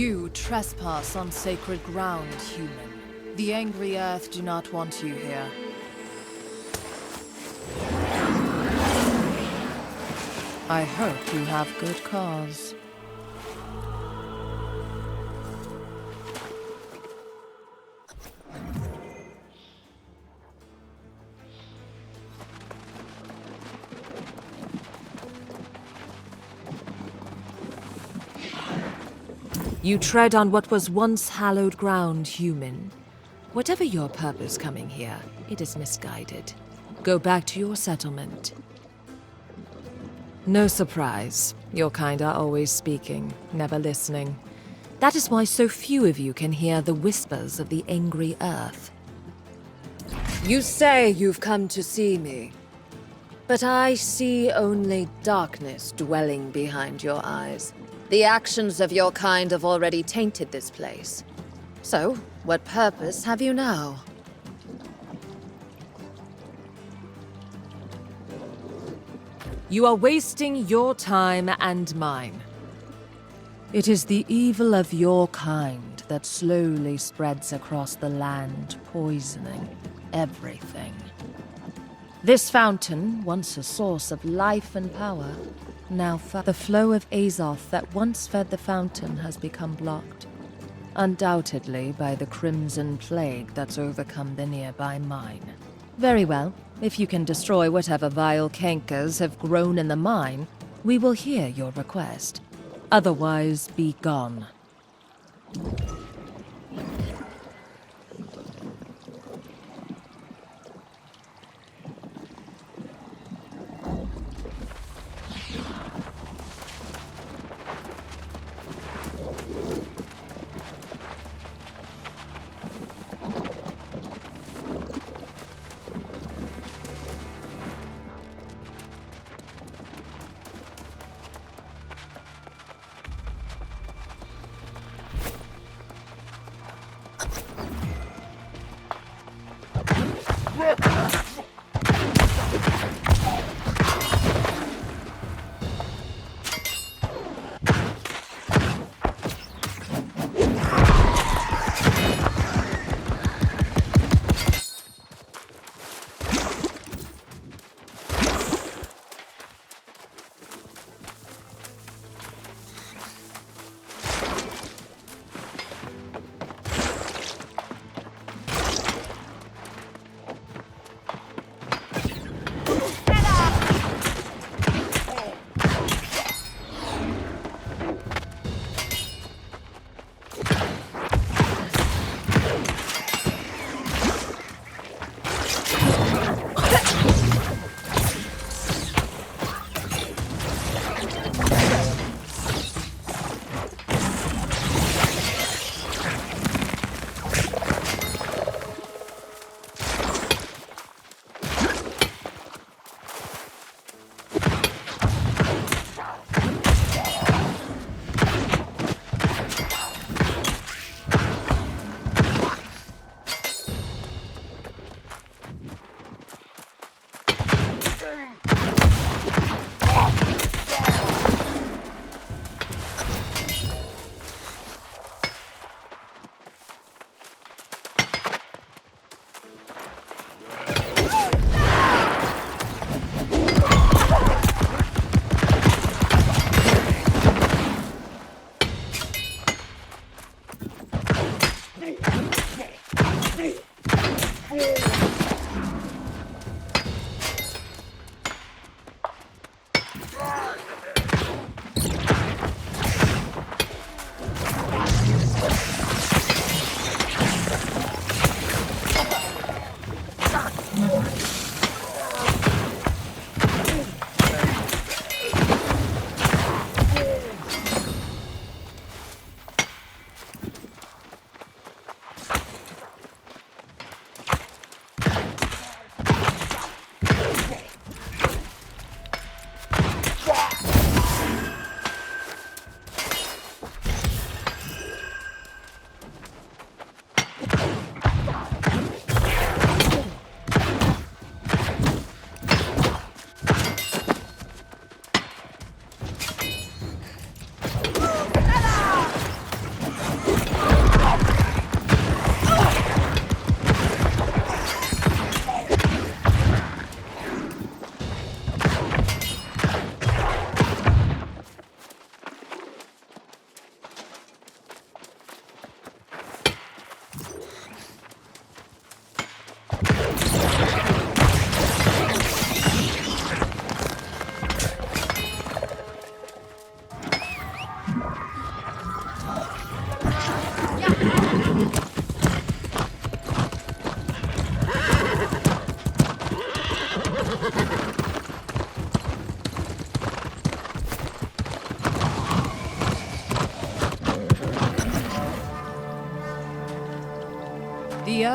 You trespass on sacred ground, human. The angry earth do not want you here. I hope you have good cause. You tread on what was once hallowed ground, human. Whatever your purpose coming here, it is misguided. Go back to your settlement. No surprise. Your kind are always speaking, never listening. That is why so few of you can hear the whispers of the angry earth. You say you've come to see me, but I see only darkness dwelling behind your eyes. The actions of your kind have already tainted this place. So, what purpose have you now? You are wasting your time and mine. It is the evil of your kind that slowly spreads across the land, poisoning everything. This fountain, once a source of life and power, now the flow of Azoth that once fed the fountain has become blocked. Undoubtedly by the Crimson Plague that's overcome the nearby mine. Very well. If you can destroy whatever vile cankers have grown in the mine, we will hear your request. Otherwise, be gone.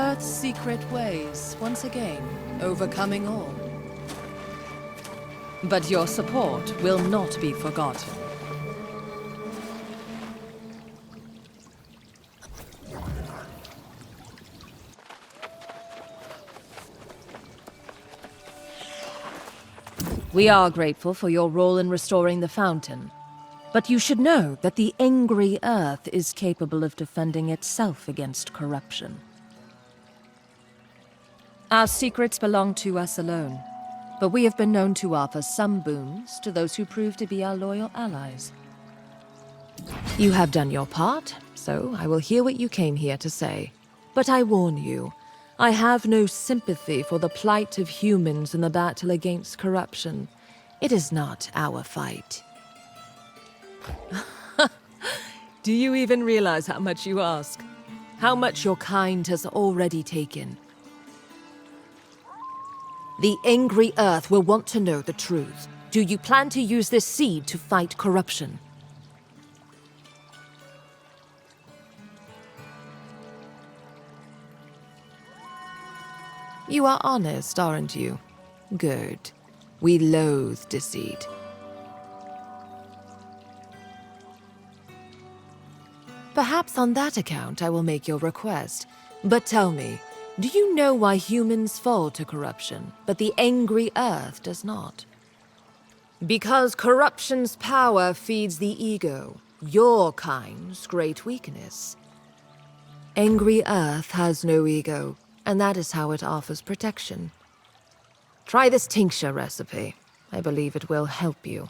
Earth's secret ways once again, overcoming all. But your support will not be forgotten. We are grateful for your role in restoring the fountain, but you should know that the angry Earth is capable of defending itself against corruption. Our secrets belong to us alone, but we have been known to offer some boons to those who prove to be our loyal allies. You have done your part, so I will hear what you came here to say. But I warn you, I have no sympathy for the plight of humans in the battle against corruption. It is not our fight. Do you even realize how much you ask? How much your kind has already taken? The angry Earth will want to know the truth. Do you plan to use this seed to fight corruption? You are honest, aren't you? Good. We loathe deceit. Perhaps on that account I will make your request. But tell me, do you know why humans fall to corruption, but the angry Earth does not? Because corruption's power feeds the ego, your kind's great weakness. Angry Earth has no ego, and that is how it offers protection. Try this tincture recipe. I believe it will help you.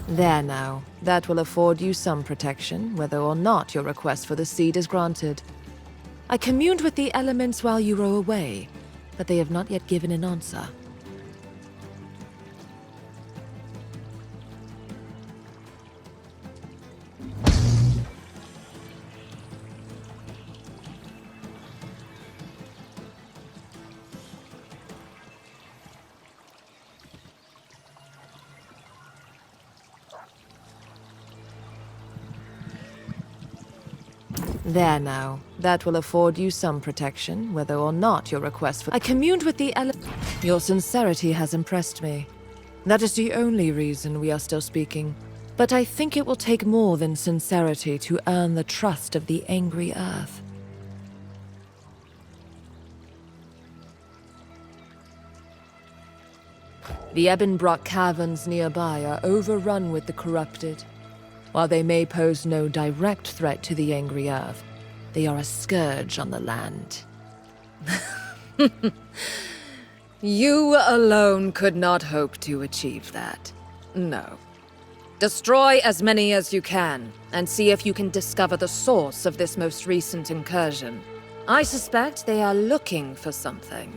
There now. That will afford you some protection, whether or not your request for the seed is granted. I communed with the elements while you were away, but they have not yet given an answer. There now. That will afford you some protection, whether or not your request for— I communed with the Your sincerity has impressed me. That is the only reason we are still speaking. But I think it will take more than sincerity to earn the trust of the angry earth. The Ebonbrock caverns nearby are overrun with the corrupted. While they may pose no direct threat to the angry earth, they are a scourge on the land. You alone could not hope to achieve that. No. Destroy as many as you can, and see if you can discover the source of this most recent incursion. I suspect they are looking for something.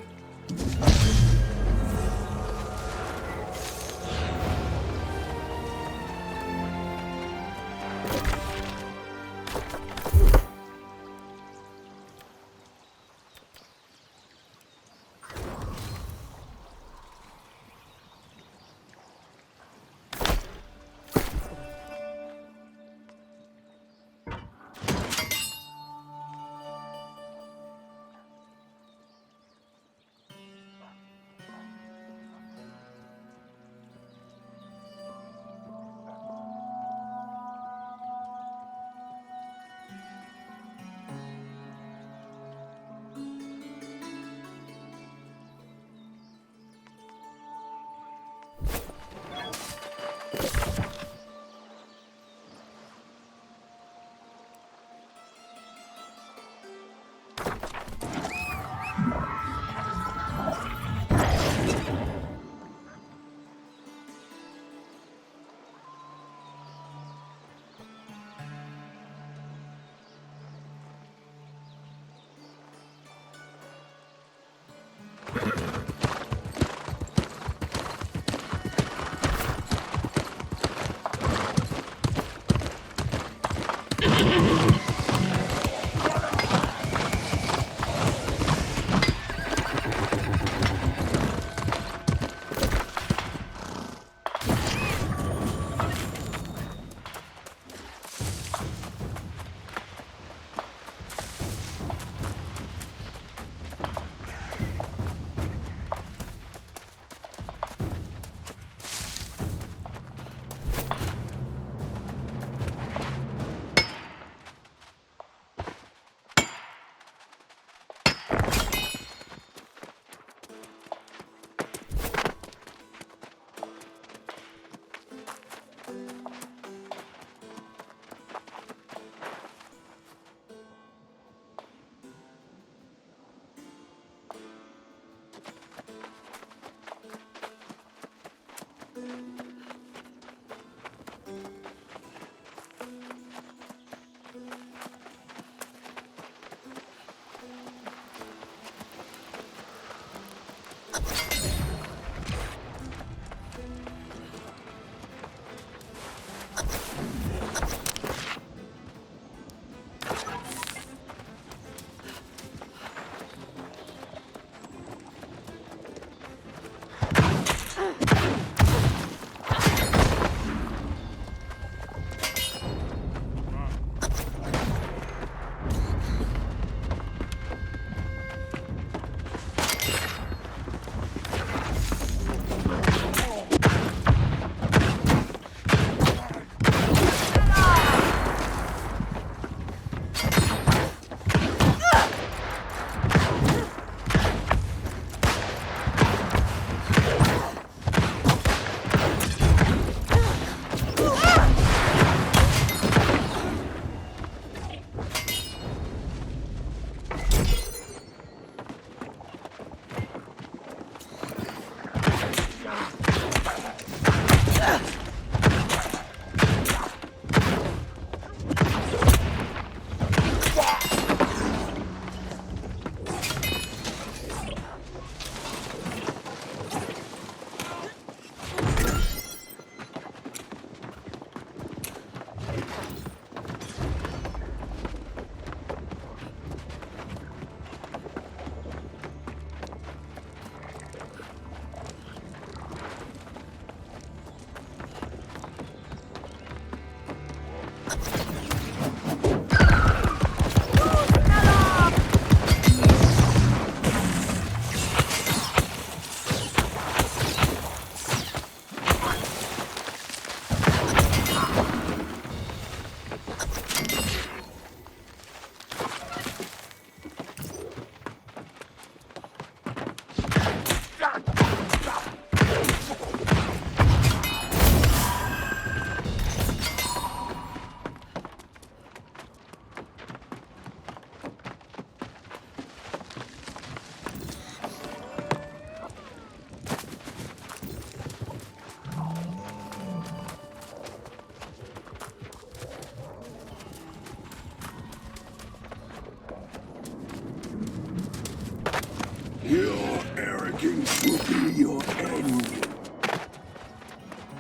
Your arrogance will be your end.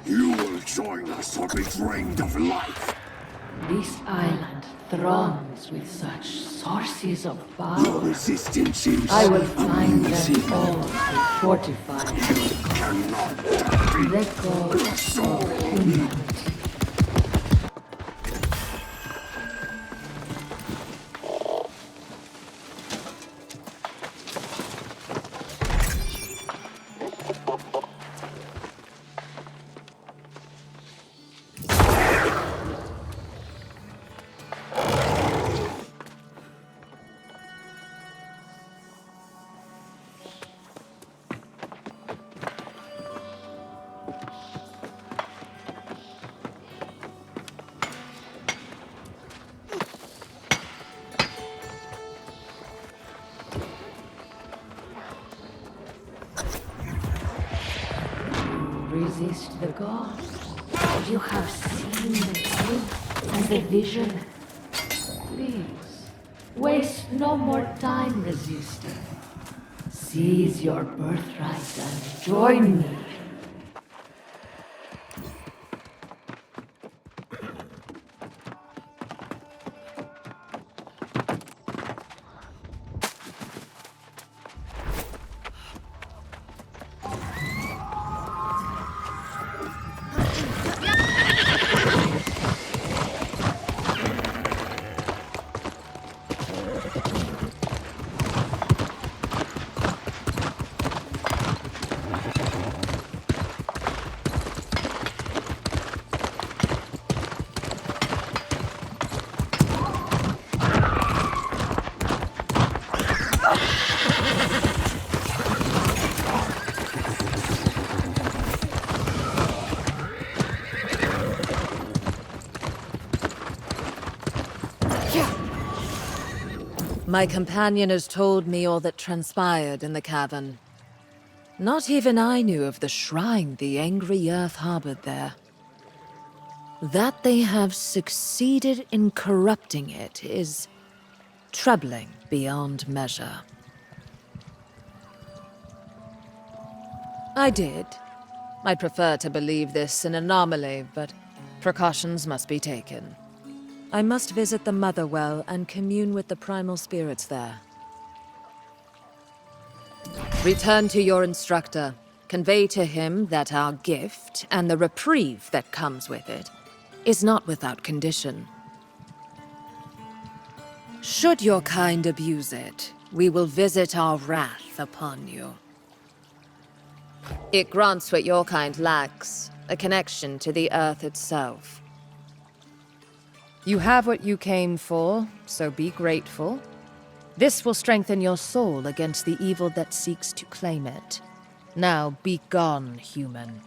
You will join us or be drained of life. This island throngs with such sources of Your power. resistance is I will find amusing. them all to fortify the cause of humanity. Resist the gods. You have seen the truth and the vision. Please, waste no more time resisting. Seize your birthright and join me. My companion has told me all that transpired in the cavern. Not even I knew of the shrine the angry earth harbored there. That they have succeeded in corrupting it is troubling beyond measure. I did. I'd prefer to believe this an anomaly, but precautions must be taken. I must visit the Mother Well and commune with the primal spirits there. Return to your instructor. Convey to him that our gift, and the reprieve that comes with it, is not without condition. Should your kind abuse it, we will visit our wrath upon you. It grants what your kind lacks, a connection to the earth itself. You have what you came for, so be grateful. This will strengthen your soul against the evil that seeks to claim it. Now be gone, human.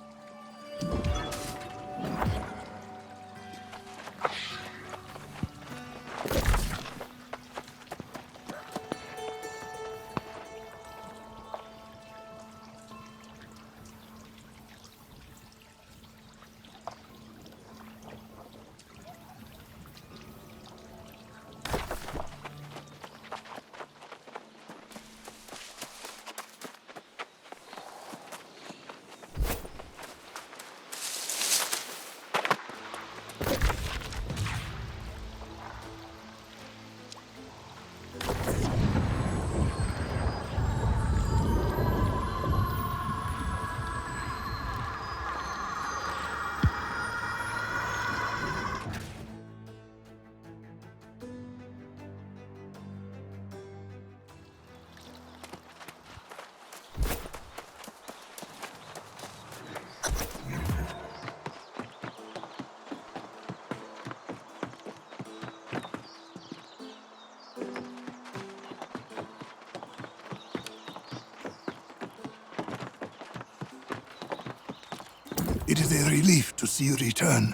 It is a relief to see you return.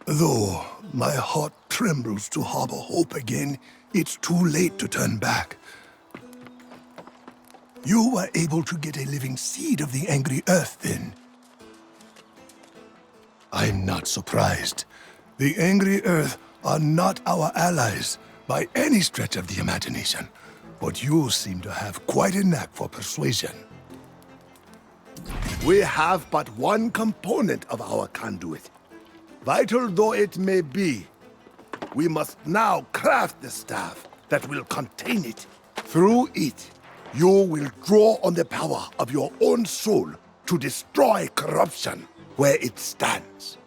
Though my heart trembles to harbor hope again, it's too late to turn back. You were able to get a living seed of the angry earth, then. I'm not surprised. The angry earth are not our allies by any stretch of the imagination. but you seem to have quite a knack for persuasion. We have but one component of our conduit. Vital though it may be, we must now craft the staff that will contain it. Through it, you will draw on the power of your own soul to destroy corruption where it stands.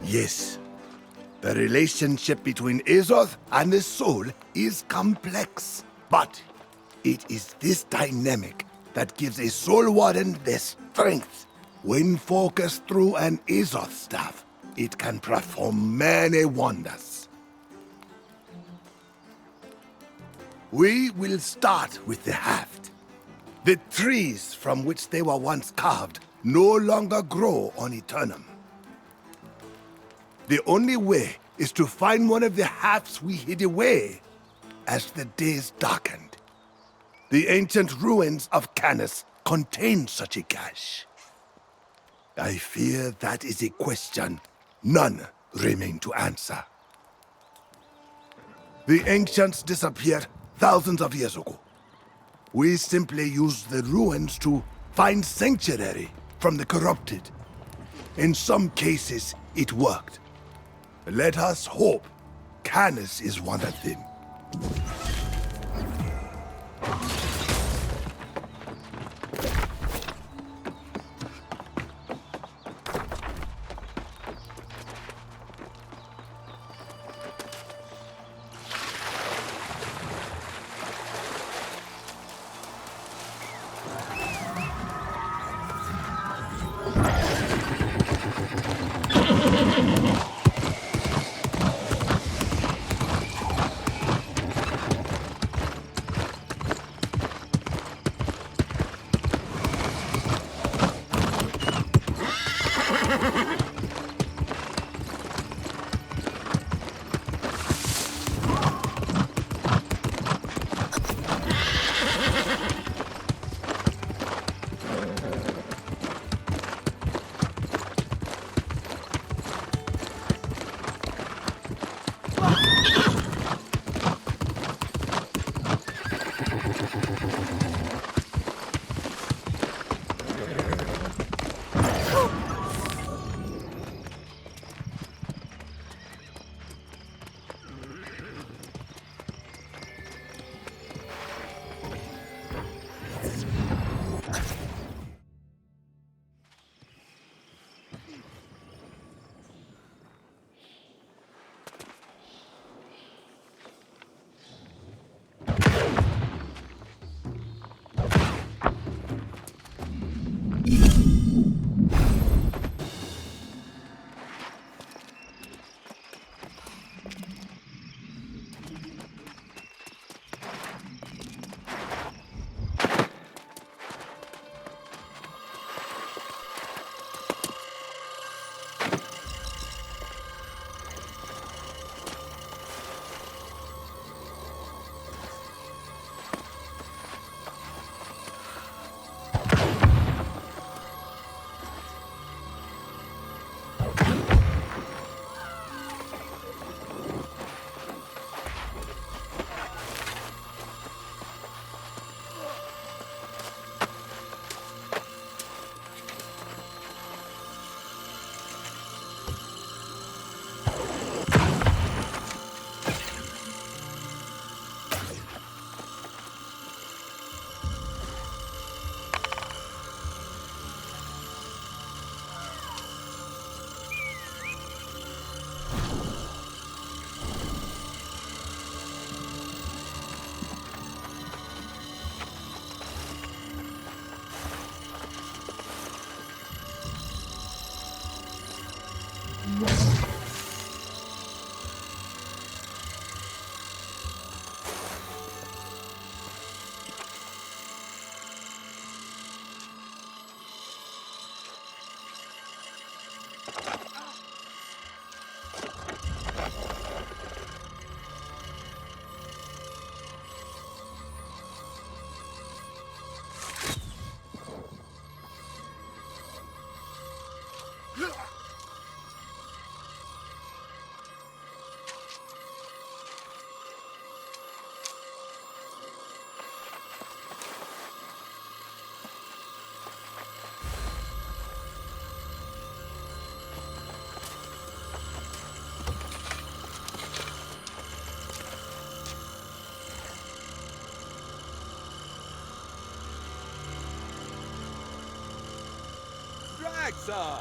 Yes, the relationship between Azoth and the soul is complex, but it is this dynamic that gives a Soulwarden their strength. When focused through an Azoth Staff, it can perform many wonders. We will start with the haft. The trees from which they were once carved no longer grow on Aeternum. The only way is to find one of the hafts we hid away as the days darkened. The ancient ruins of Canis contain such a cache. I fear that is a question none remain to answer. The ancients disappeared thousands of years ago. We simply used the ruins to find sanctuary from the corrupted. In some cases, it worked. Let us hope Canis is one of them. sir!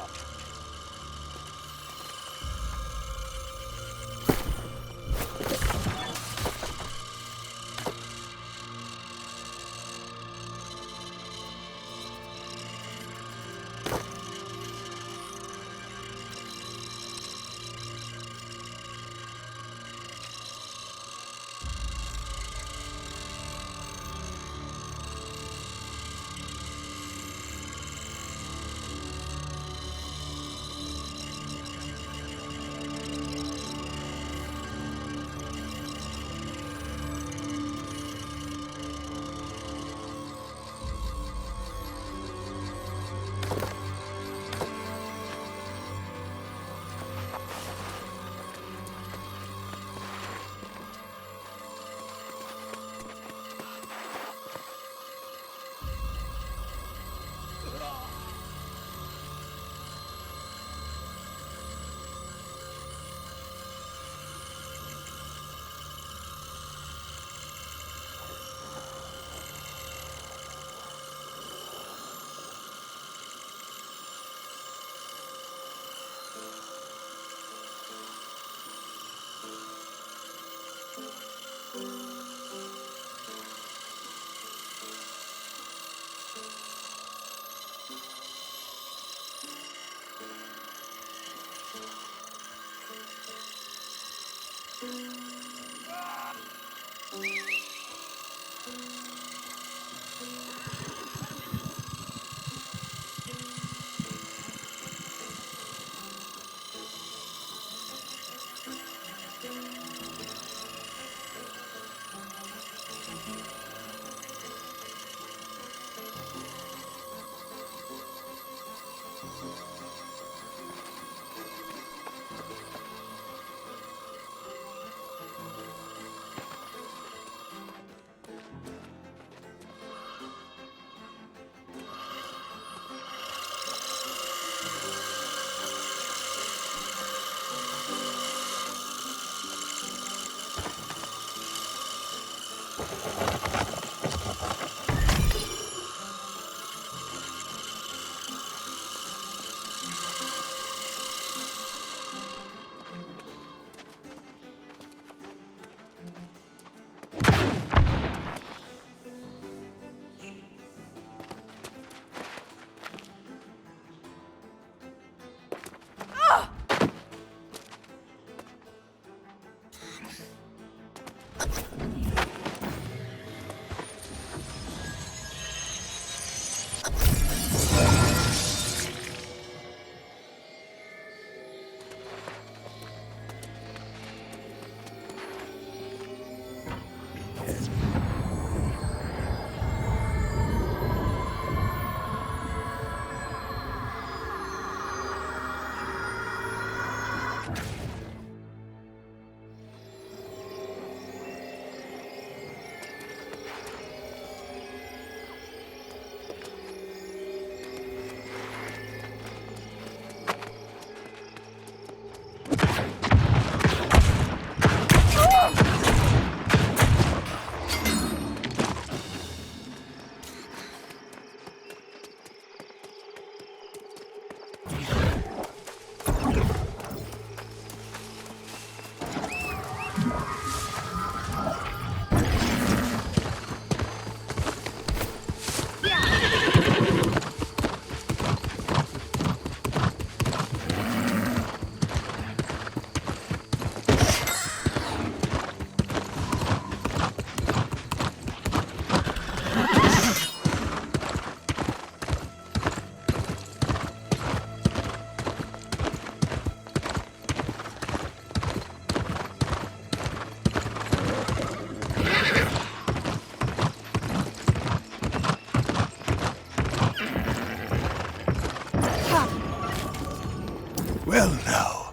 Well now,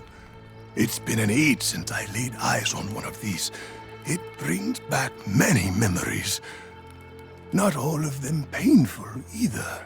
it's been an age since I laid eyes on one of these. It brings back many memories. Not all of them painful either.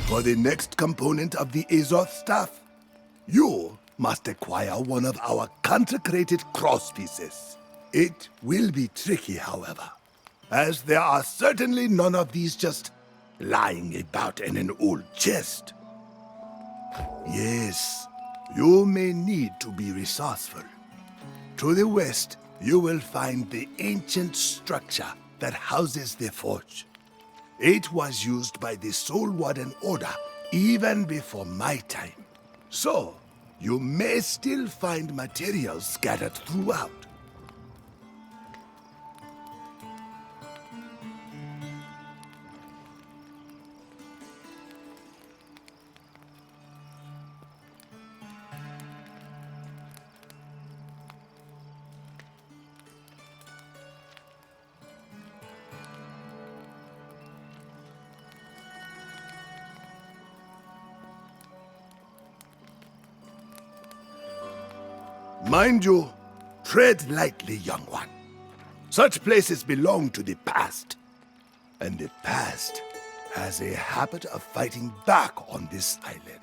For the next component of the Azoth Staff, you must acquire one of our consecrated cross pieces. It will be tricky, however, as there are certainly none of these just lying about in an old chest. Yes, you may need to be resourceful. To the west, you will find the ancient structure that houses the forge. It was used by the Soulwarden Order even before my time. So, you may still find materials scattered throughout. Mind you, tread lightly, young one. Such places belong to the past. And the past has a habit of fighting back on this island.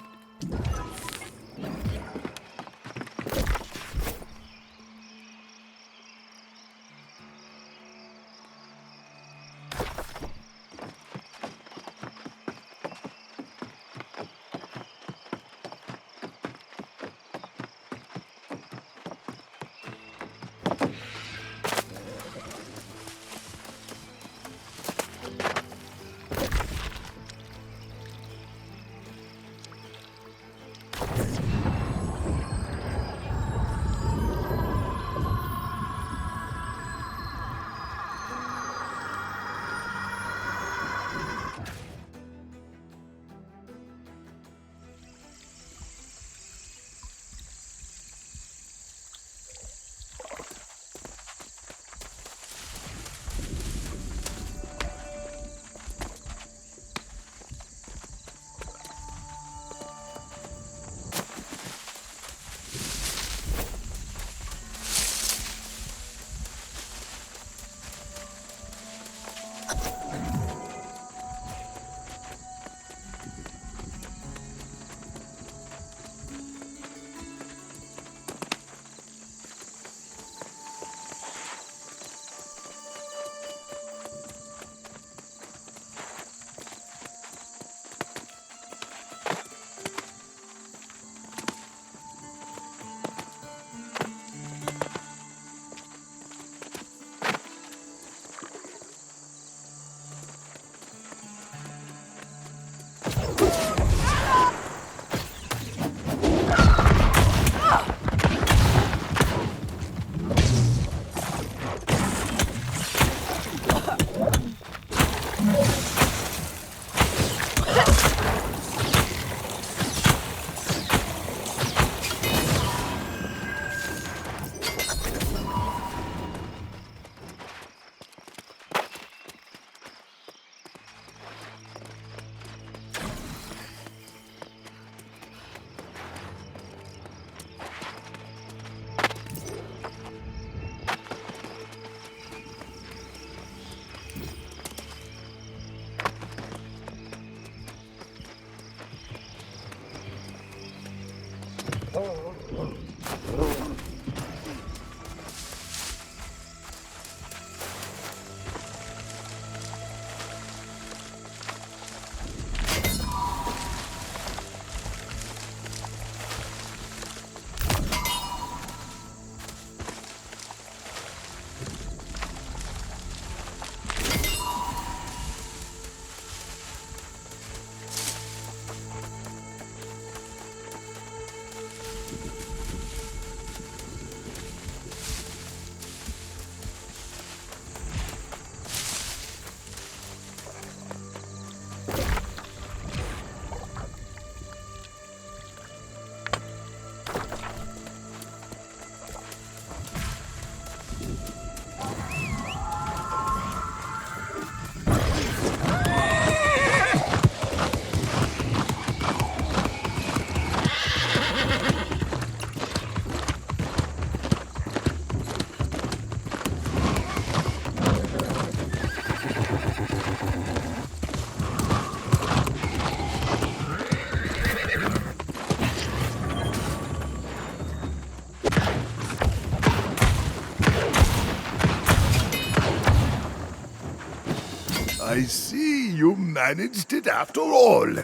I see you managed it after all.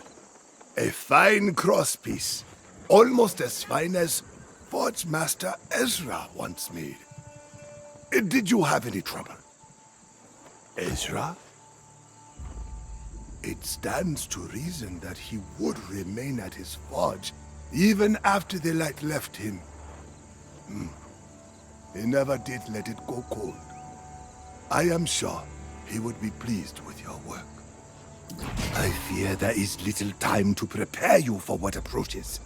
A fine crosspiece. Almost as fine as Forge Master Ezra once made. Did you have any trouble? Ezra? It stands to reason that he would remain at his forge even after the light left him. He never did let it go cold. I am sure he would be pleased with your work. I fear there is little time to prepare you for what approaches.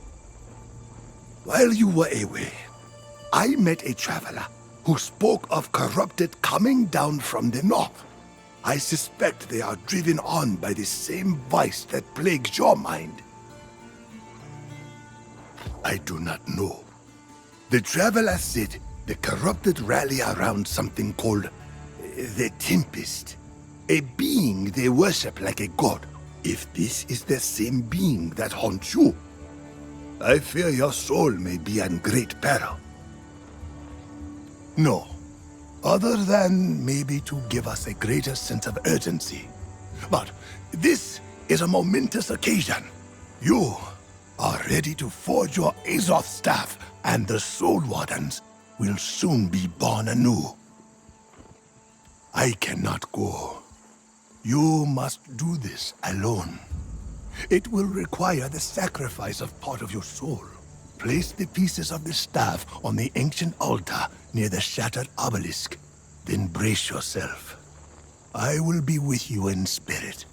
While you were away, I met a traveler who spoke of corrupted coming down from the north. I suspect they are driven on by the same vice that plagues your mind. I do not know. The traveler said the corrupted rally around something called the Tempest, a being they worship like a god. If this is the same being that haunts you, I fear your soul may be in great peril. No, other than maybe to give us a greater sense of urgency. But this is a momentous occasion. You are ready to forge your Azoth Staff, and the Soulwardens will soon be born anew. I cannot go. You must do this alone. It will require the sacrifice of part of your soul. Place the pieces of the staff on the ancient altar near the shattered obelisk. Then brace yourself. I will be with you in spirit.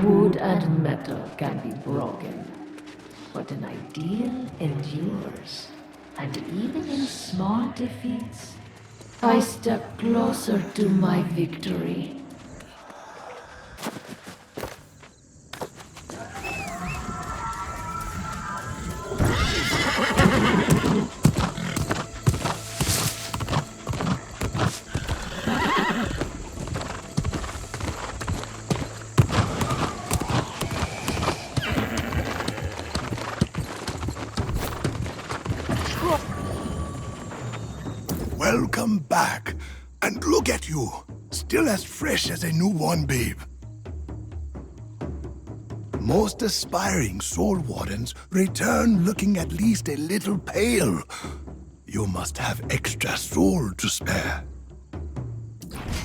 Wood and metal can be broken, but an ideal endures. And even in small defeats, I step closer to my victory. Welcome back. And look at you, still as fresh as a newborn babe. Most aspiring Soulwardens return looking at least a little pale. You must have extra soul to spare.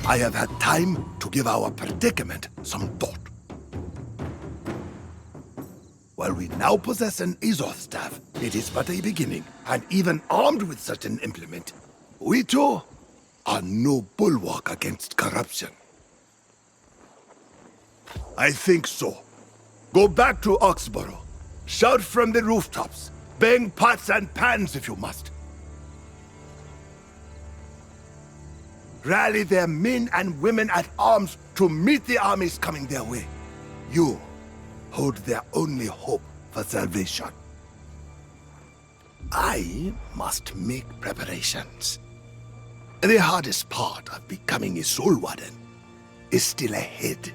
I have had time to give our predicament some thought. While we now possess an Azoth Staff, it is but a beginning, and even armed with such an implement, we too are no bulwark against corruption. I think so. Go back to Oxborough. Shout from the rooftops. Bang pots and pans if you must. Rally their men and women at arms to meet the armies coming their way. You hold their only hope for salvation. I must make preparations. The hardest part of becoming a Soulwarden is still ahead,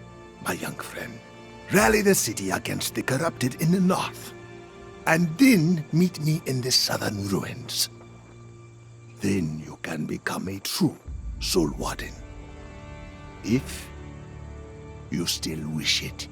my young friend. Rally the city against the corrupted in the north, and then meet me in the southern ruins. Then you can become a true Soulwarden, if you still wish it.